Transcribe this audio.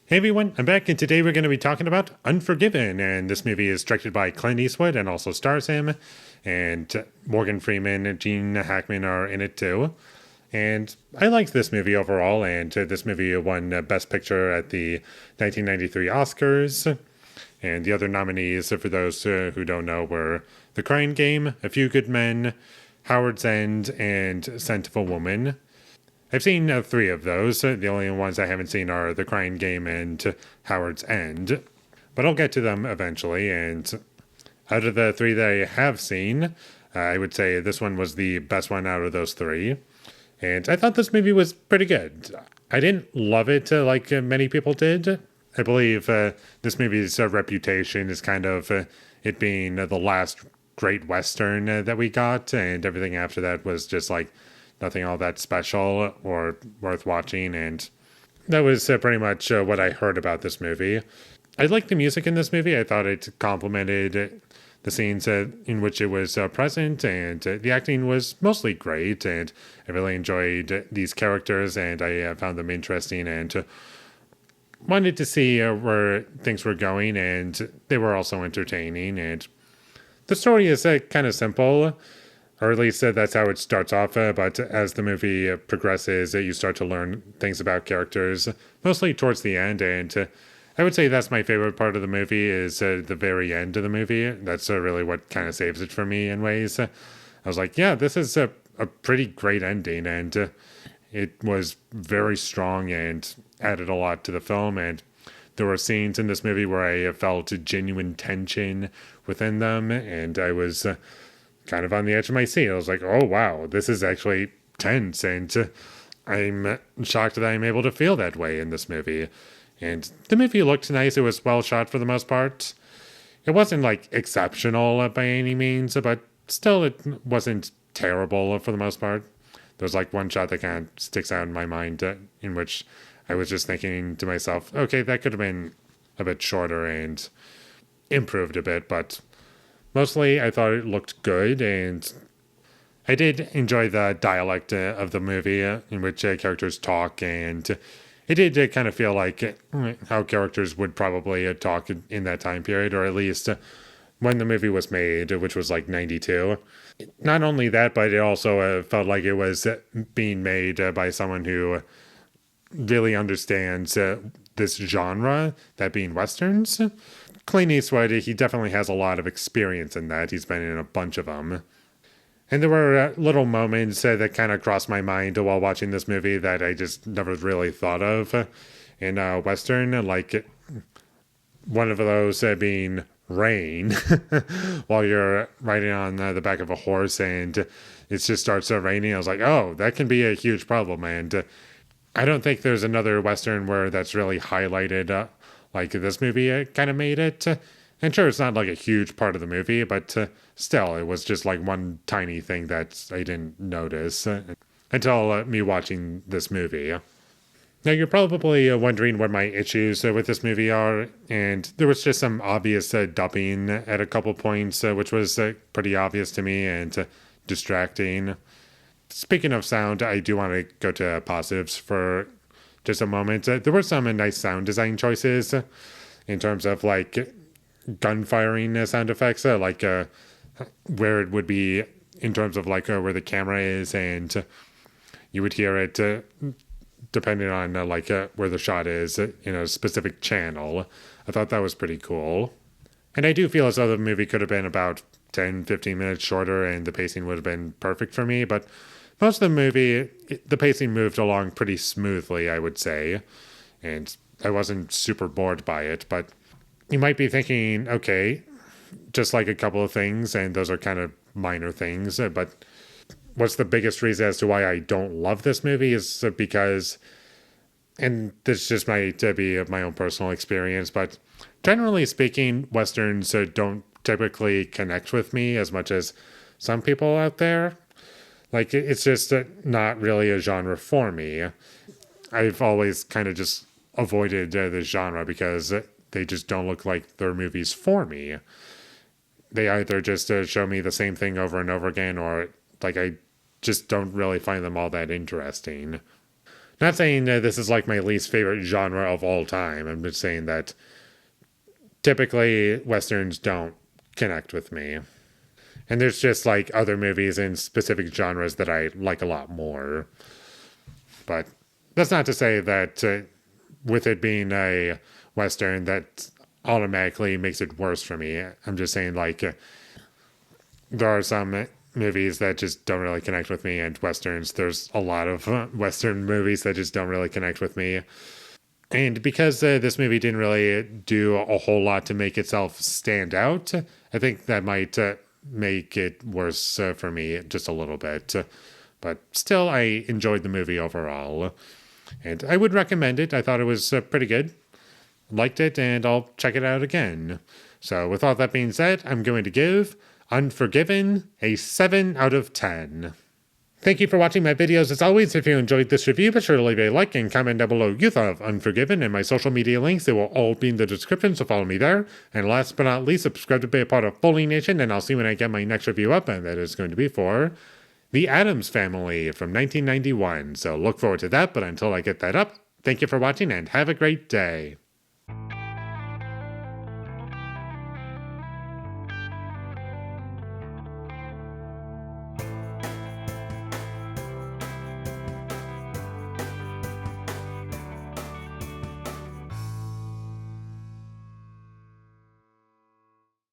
Hey everyone, I'm back, and today we're going to be talking about Unforgiven. And this movie is directed by Clint Eastwood and also stars him. And Morgan Freeman and Gene Hackman are in it too. And I liked this movie overall, and this movie won Best Picture at the 1993 Oscars. And the other nominees, for those who don't know, were The Crying Game, A Few Good Men, Howard's End, and Scent of a Woman. I've seen three of those. The only ones I haven't seen are The Crying Game and Howard's End. But I'll get to them eventually. And out of the three that I have seen, I would say this one was the best one out of those three. And I thought this movie was pretty good. I didn't love it like many people did. I believe this movie's reputation is kind of it being the last great Western that we got, and everything after that was just like nothing all that special or worth watching. And that was pretty much what I heard about this movie. I liked the music in this movie. I thought it complemented the scenes in which it was present, and the acting was mostly great. And I really enjoyed these characters, and I found them interesting and wanted to see where things were going, and they were also entertaining. And the story is kind of simple, or at least that's how it starts off. But as the movie progresses, you start to learn things about characters, mostly towards the end. And I would say that's my favorite part of the movie is the very end of the movie. That's really what kind of saves it for me in ways. I was like, yeah, this is a pretty great ending, and it was very strong and added a lot to the film. And there were scenes in this movie where I felt genuine tension within them, and I was kind of on the edge of my seat. I was like, oh, wow, this is actually tense, and I'm shocked that I'm able to feel that way in this movie. And the movie looked nice. It was well shot for the most part. It wasn't like exceptional by any means, but still it wasn't terrible for the most part. There's like one shot that kind of sticks out in my mind in which I was just thinking to myself, okay, that could have been a bit shorter and improved a bit, but mostly I thought it looked good. And I did enjoy the dialect of the movie in which characters talk, and it did kind of feel like how characters would probably talk in that time period, or at least when the movie was made, which was like 92. Not only that, but it also felt like it was being made by someone who really understands this genre, that being Westerns. Clint Eastwood, he definitely has a lot of experience in that. He's been in a bunch of them. And there were little moments that kind of crossed my mind while watching this movie that I just never really thought of in Western, like one of those being rain while you're riding on the back of a horse and it just starts raining. I was like, oh, that can be a huge problem. And I don't think there's another Western where that's really highlighted like this movie kind of made it. And sure, it's not like a huge part of the movie, but still, it was just like one tiny thing that I didn't notice until me watching this movie. Now, you're probably wondering what my issues with this movie are, and there was just some obvious dubbing at a couple points, which was pretty obvious to me and distracting. Speaking of sound, I do want to go to positives for just a moment. There were some nice sound design choices in terms of like gun firing sound effects, like where it would be in terms of like where the camera is, and you would hear it depending on like where the shot is in a specific channel. I thought that was pretty cool. And I do feel as though the movie could have been about 10, 15 minutes shorter and the pacing would have been perfect for me. But most of the movie, the pacing moved along pretty smoothly, I would say. And I wasn't super bored by it. But you might be thinking, okay, just like a couple of things, and those are kind of minor things. But what's the biggest reason as to why I don't love this movie is because, and this just might be my own personal experience, but generally speaking, Westerns don't typically connect with me as much as some people out there. Like, it's just not really a genre for me. I've always kind of just avoided this genre because they just don't look like they're movies for me. They either just show me the same thing over and over again, or like I just don't really find them all that interesting. Not saying this is like my least favorite genre of all time. I'm just saying that typically Westerns don't connect with me. And there's just like other movies in specific genres that I like a lot more. But that's not to say that with it being a Western, that automatically makes it worse for me. I'm just saying, like, there are some movies that just don't really connect with me, and Westerns, there's a lot of Western movies that just don't really connect with me. And because this movie didn't really do a whole lot to make itself stand out, I think that might make it worse for me just a little bit. But still, I enjoyed the movie overall. And I would recommend it. I thought it was pretty good. Liked it, and I'll check it out again. So with all that being said, I'm going to give Unforgiven a 7 out of 10. Thank you for watching my videos. As always, if you enjoyed this review, be sure to leave a like and comment down below you thought of Unforgiven, and my social media links, they will all be in the description, so follow me there. And last but not least, subscribe to be a part of Foley Nation, and I'll see when I get my next review up, and that is going to be for The Addams Family from 1991. So look forward to that, but until I get that up, thank you for watching and have a great day.